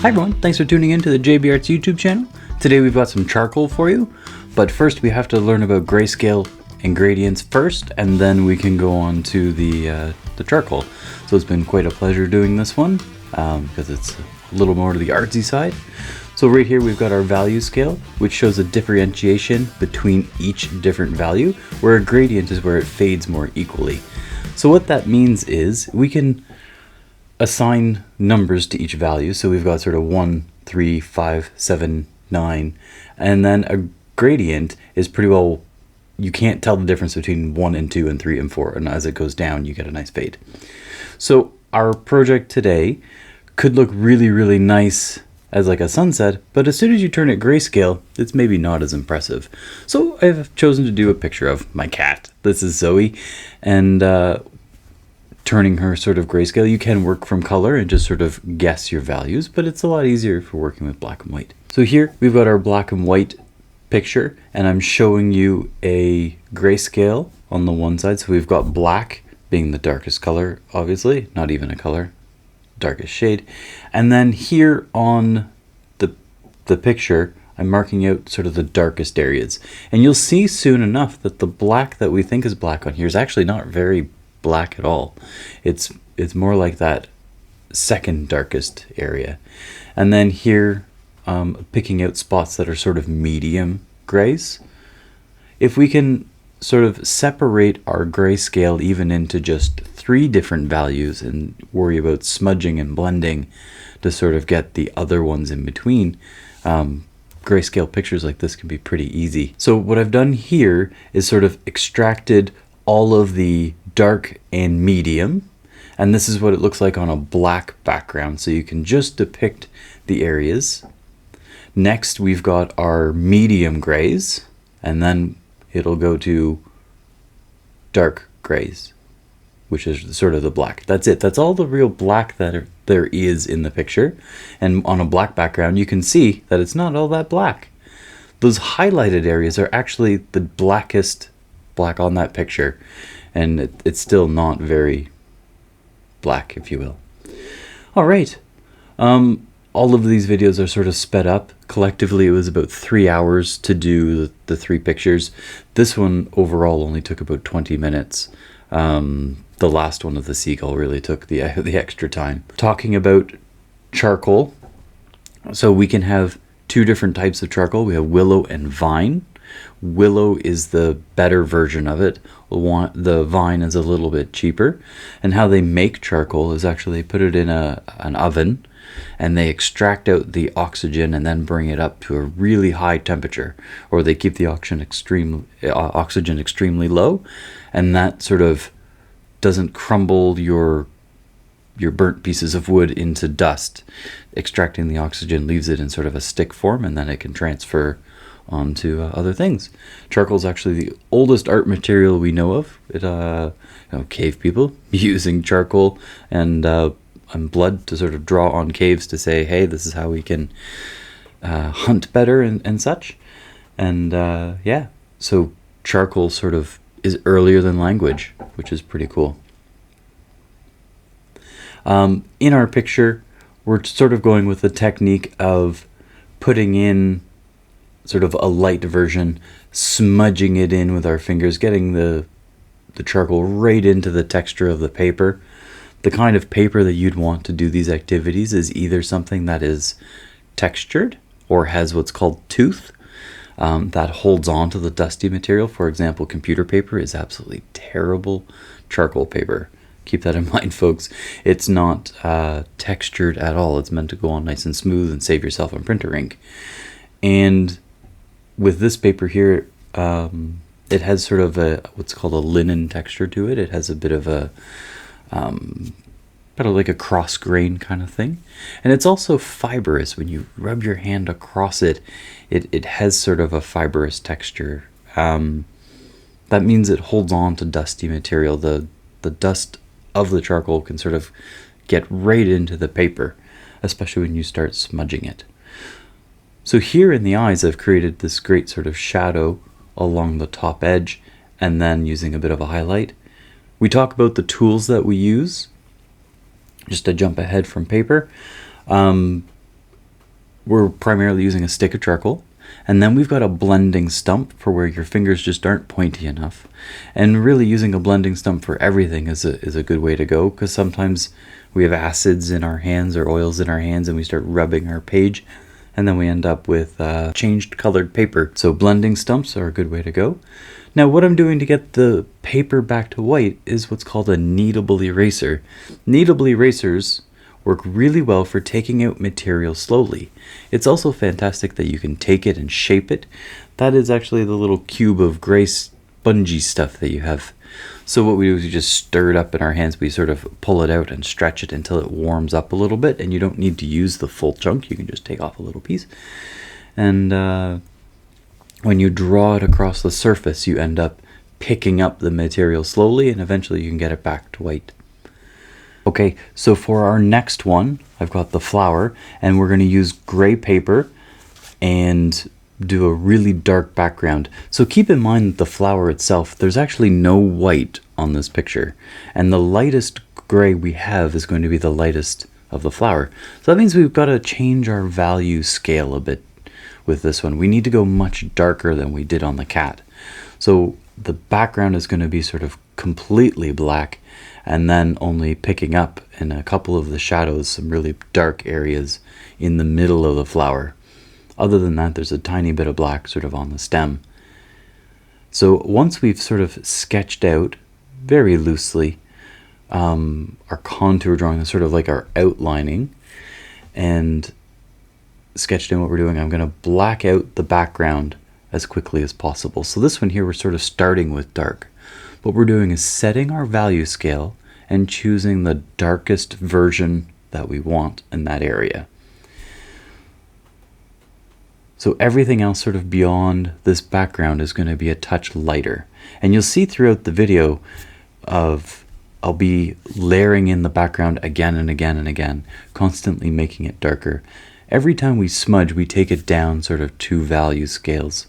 Hi everyone, thanks for tuning in to the JB Arts YouTube channel. Today we've got some charcoal for you, but first we have to learn about grayscale and gradients first, and then we can go on to the charcoal. So it's been quite a pleasure doing this one, because it's a little more to the artsy side. So right here we've got our value scale, which shows a differentiation between each different value, where a gradient is where it fades more equally. So what that means is we can assign numbers to each value. So we've got sort of 1, 3, 5, 7, 9, and then a gradient is pretty well, you can't tell the difference between 1 and 2 and 3 and 4, and as it goes down you get a nice fade. So our project today could look really nice as like a sunset, but as soon as you turn it grayscale, it's maybe not as impressive. So I've chosen to do a picture of my cat. This is Zoe, and turning her sort of grayscale. You can work from color and just sort of guess your values, but it's a lot easier if we're working with black and white. So here we've got our black and white picture, and I'm showing you a grayscale on the one side. So we've got black being the darkest color, obviously, not even a color, darkest shade. And then here on the picture, I'm marking out sort of the darkest areas. And you'll see soon enough that the black that we think is black on here is actually not very black at all. It's more like that second darkest area. And then here, picking out spots that are sort of medium grays. If we can sort of separate our grayscale even into just 3 different values and worry about smudging and blending to sort of get the other ones in between, grayscale pictures like this can be pretty easy. So what I've done here is sort of extracted all of the dark and medium, and this is what it looks like on a black background, so you can just depict the areas. Next we've got our medium grays, and then it'll go to dark grays, which is sort of the black. That's it. That's all the real black that there is in the picture. And on a black background, you can see that it's not all that black. Those highlighted areas are actually the blackest black on that picture, and it's still not very black, if you will. All right. All of these videos are sort of sped up. Collectively, it was about 3 hours to do the 3 pictures. This one overall only took about 20 minutes. The last one of the seagull really took the extra time. Talking about charcoal, so we can have 2 different types of charcoal. We have willow and vine. Willow is the better version of it. The vine is a little bit cheaper. And how they make charcoal is actually they put it in an oven, and they extract out the oxygen and then bring it up to a really high temperature, or they keep the oxygen extremely low, and that sort of doesn't crumble your burnt pieces of wood into dust. Extracting the oxygen leaves it in sort of a stick form, and then it can transfer onto other things. Charcoal is actually the oldest art material we know of. Cave people using charcoal and blood to sort of draw on caves to say, hey, this is how we can hunt better and such. And yeah, so charcoal sort of is earlier than language, which is pretty cool. In our picture, we're sort of going with the technique of putting in sort of a light version, smudging it in with our fingers, getting the charcoal right into the texture of the paper. The kind of paper that you'd want to do these activities is either something that is textured or has what's called tooth, that holds on to the dusty material. For example, computer paper is absolutely terrible charcoal paper. Keep that in mind, folks. It's not textured at all. It's meant to go on nice and smooth and save yourself on printer ink. And with this paper here, it has sort of what's called a linen texture to it. It has a bit of a like a cross grain kind of thing, and it's also fibrous. When you rub your hand across it, it has sort of a fibrous texture. That means it holds on to dusty material. The dust of the charcoal can sort of get right into the paper, especially when you start smudging it. So here in the eyes, I've created this great sort of shadow along the top edge, and then using a bit of a highlight. We talk about the tools that we use, just to jump ahead from paper. we're primarily using a stick of charcoal. And then we've got a blending stump for where your fingers just aren't pointy enough. And really using a blending stump for everything is a good way to go, because sometimes we have acids in our hands or oils in our hands and we start rubbing our page and then we end up with changed colored paper. So blending stumps are a good way to go. Now what I'm doing to get the paper back to white is what's called a kneadable eraser. Kneadable erasers work really well for taking out material slowly. It's also fantastic that you can take it and shape it. That is actually the little cube of gray spongy stuff that you have. So what we do is we just stir it up in our hands. We sort of pull it out and stretch it until it warms up a little bit, and you don't need to use the full chunk. You can just take off a little piece. And when you draw it across the surface, you end up picking up the material slowly, and eventually you can get it back to white. Okay, so for our next one, I've got the flower, and we're going to use gray paper and do a really dark background. So keep in mind that the flower itself, there's actually no white on this picture, and the lightest gray we have is going to be the lightest of the flower. So that means we've got to change our value scale a bit with this one. We need to go much darker than we did on the cat. So the background is going to be sort of completely black, and then only picking up in a couple of the shadows some really dark areas in the middle of the flower. Other than that, there's a tiny bit of black sort of on the stem. So once we've sort of sketched out very loosely our contour drawing, sort of like our outlining, and sketched in what we're doing, I'm going to black out the background as quickly as possible. So this one here, we're sort of starting with dark. What we're doing is setting our value scale and choosing the darkest version that we want in that area. So everything else sort of beyond this background is going to be a touch lighter. And you'll see throughout the video I'll be layering in the background again and again and again, constantly making it darker. Every time we smudge, we take it down sort of 2 value scales.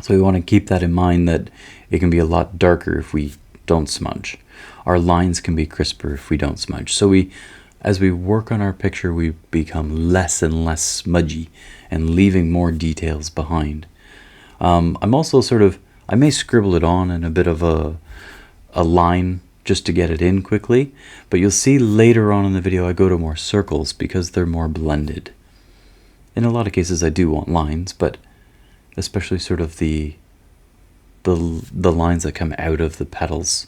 So we want to keep that in mind, that it can be a lot darker if we don't smudge. Our lines can be crisper if we don't smudge. So as we work on our picture, we become less and less smudgy and leaving more details behind. I'm also I may scribble it on in a bit of a line just to get it in quickly, but you'll see later on in the video I go to more circles because they're more blended. In a lot of cases I do want lines, but especially sort of the lines that come out of the petals.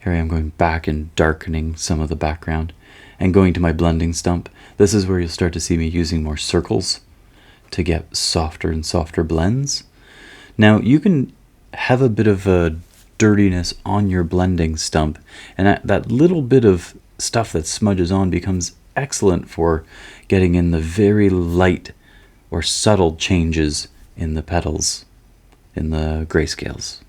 Here I am going back and darkening some of the background and going to my blending stump. This is where you'll start to see me using more circles to get softer and softer blends. Now you can have a bit of a dirtiness on your blending stump, and that little bit of stuff that smudges on becomes excellent for getting in the very light or subtle changes in the petals in the grayscales.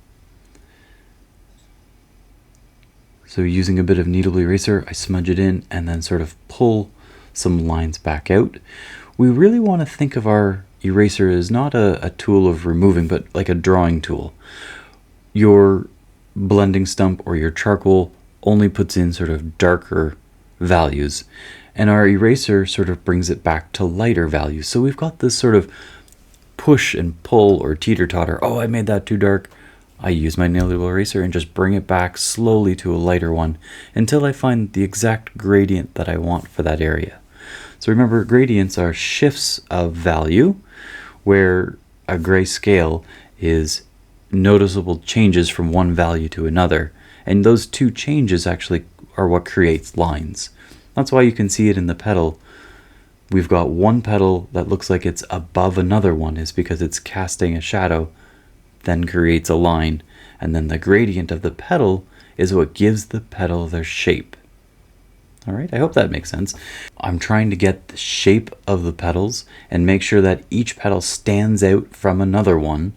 So using a bit of kneadable eraser, I smudge it in and then sort of pull some lines back out. We really want to think of our eraser as not a tool of removing, but like a drawing tool. Your blending stump or your charcoal only puts in sort of darker values, and our eraser sort of brings it back to lighter values. So we've got this sort of push and pull or teeter-totter. Oh, I made that too dark. I use my kneadable eraser and just bring it back slowly to a lighter one until I find the exact gradient that I want for that area. So remember, gradients are shifts of value, where a grayscale is noticeable changes from one value to another. And those 2 changes actually are what creates lines. That's why you can see it in the petal. We've got one petal that looks like it's above another one, is because it's casting a shadow, then creates a line, and then the gradient of the petal is what gives the petal their shape. All right, I hope that makes sense. I'm trying to get the shape of the petals and make sure that each petal stands out from another one.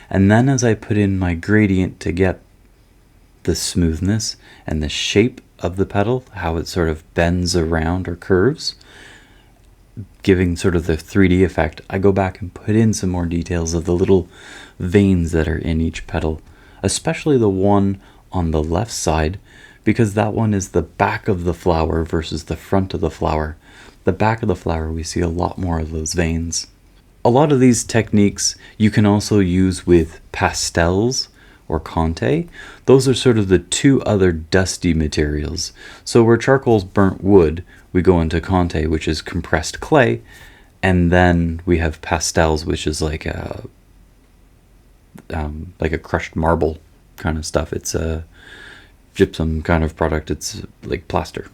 And then as I put in my gradient to get the smoothness and the shape of the petal, how it sort of bends around or curves, giving sort of the 3D effect, I go back and put in some more details of the little veins that are in each petal, especially the one on the left side, because that one is the back of the flower versus the front of the flower. the back of the flower we see a lot more of those veins. A lot of these techniques you can also use with pastels or Conte. Those are sort of the two other dusty materials. So where charcoal's burnt wood, we go into Conte, which is compressed clay, and then we have pastels, which is like a crushed marble kind of stuff. It's a gypsum kind of product. It's like plaster.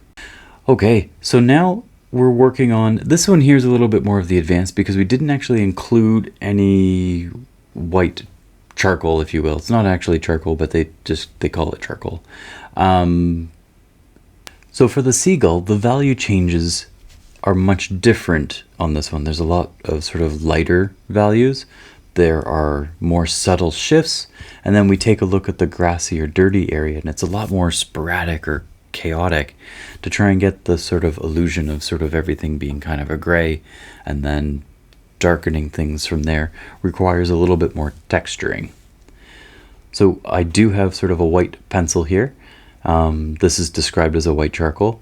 Okay, so now we're working on this one. Here's a little bit more of the advanced because we didn't actually include any white charcoal, if you will. It's not actually charcoal, but they call it charcoal. So for the seagull, the value changes are much different on this one. There's a lot of sort of lighter values. There are more subtle shifts, and then we take a look at the grassy or dirty area, and it's a lot more sporadic or chaotic to try and get the sort of illusion of sort of everything being kind of a gray, and then darkening things from there requires a little bit more texturing. So I do have sort of a white pencil here. This is described as a white charcoal,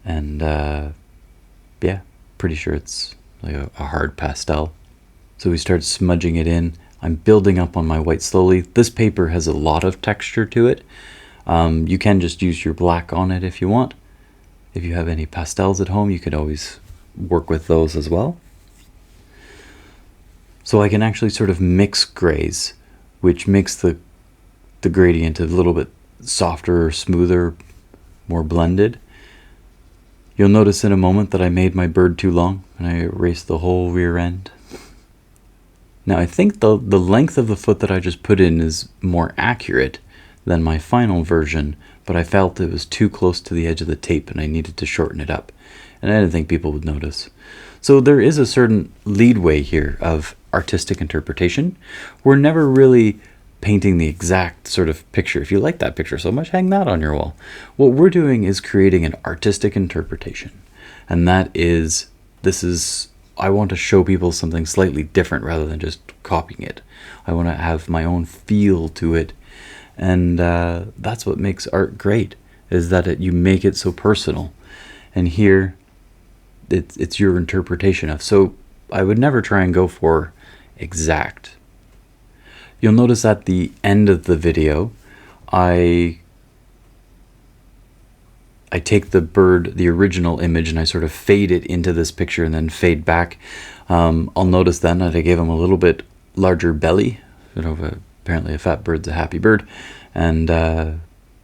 and yeah, pretty sure it's like a hard pastel. So we start smudging it in. I'm building up on my white slowly. This paper has a lot of texture to it. You can just use your black on it if you want. If you have any pastels at home, you could always work with those as well. So I can actually sort of mix grays, which makes the gradient a little bit softer, smoother, more blended. You'll notice in a moment that I made my bird too long and I erased the whole rear end. Now I think the length of the foot that I just put in is more accurate than my final version, but I felt it was too close to the edge of the tape and I needed to shorten it up. And I didn't think people would notice. So there is a certain leadway here of artistic interpretation. We're never really painting the exact sort of picture. If you like that picture so much, hang that on your wall. What we're doing is creating an artistic interpretation. And that is, I want to show people something slightly different rather than just copying it. I want to have my own feel to it. And that's what makes art great, is that you make it so personal. And here, it's your interpretation of. So I would never try and go for exact. You'll notice at the end of the video, I take the bird, the original image, and I sort of fade it into this picture and then fade back. I'll notice then that I gave him a little bit larger belly. Apparently a fat bird's a happy bird. And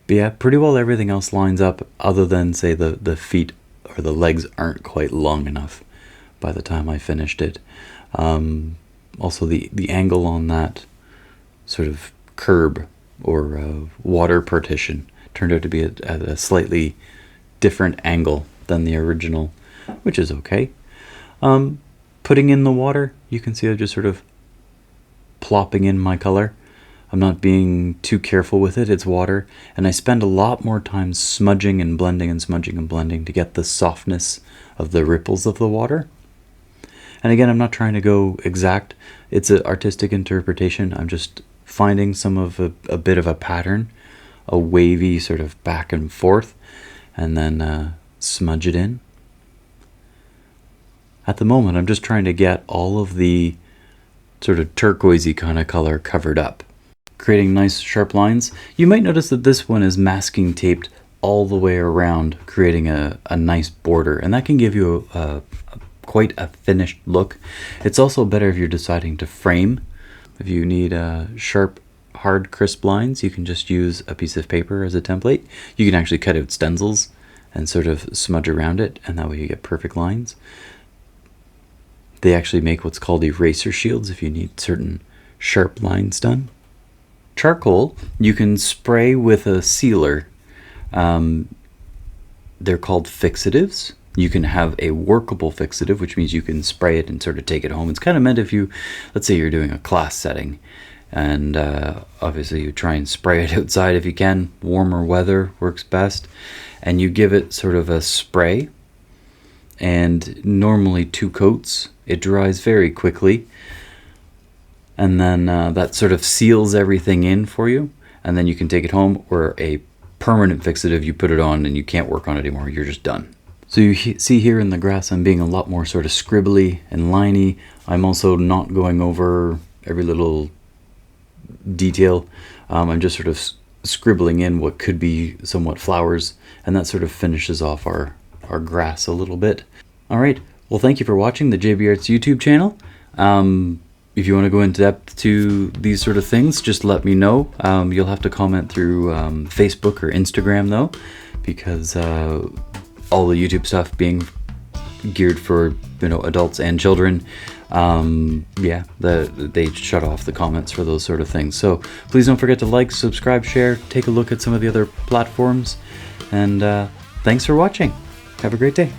yeah, pretty well everything else lines up other than, say, the feet or the legs aren't quite long enough by the time I finished it. Also the angle on that sort of curb or water partition turned out to be at a slightly different angle than the original, which is okay. Putting in the water, you can see I'm just sort of plopping in my color. I'm not being too careful with it. It's water, and I spend a lot more time smudging and blending and smudging and blending to get the softness of the ripples of the water. And again, I'm not trying to go exact. It's an artistic interpretation. I'm just finding some of a bit of a pattern, a wavy sort of back and forth, and then smudge it in. At the moment, I'm just trying to get all of the sort of turquoisey kind of color covered up, creating nice sharp lines. You might notice that this one is masking taped all the way around, creating a nice border, and that can give you quite a finished look. It's also better if you're deciding to frame. If you need sharp, hard, crisp lines, you can just use a piece of paper as a template. You can actually cut out stencils and sort of smudge around it, and that way you get perfect lines. They actually make what's called eraser shields if you need certain sharp lines done. Charcoal, you can spray with a sealer. They're called fixatives. You can have a workable fixative, which means you can spray it and sort of take it home. It's kind of meant if you, let's say you're doing a class setting, and obviously you try and spray it outside if you can. Warmer weather works best. And you give it sort of a spray, and normally 2 coats. It dries very quickly. And then that sort of seals everything in for you. And then you can take it home, or a permanent fixative, you put it on and you can't work on it anymore. You're just done. So you see here in the grass I'm being a lot more sort of scribbly and liney. I'm also not going over every little detail. I'm just sort of scribbling in what could be somewhat flowers, and that sort of finishes off our grass a little bit. Alright, well thank you for watching the JB Arts YouTube channel. If you want to go into depth to these sort of things, just let me know. You'll have to comment through Facebook or Instagram though, because all the YouTube stuff being geared for adults and children, yeah, they shut off the comments for those sort of things. So please don't forget to like, subscribe, share, take a look at some of the other platforms, and thanks for watching. Have a great day.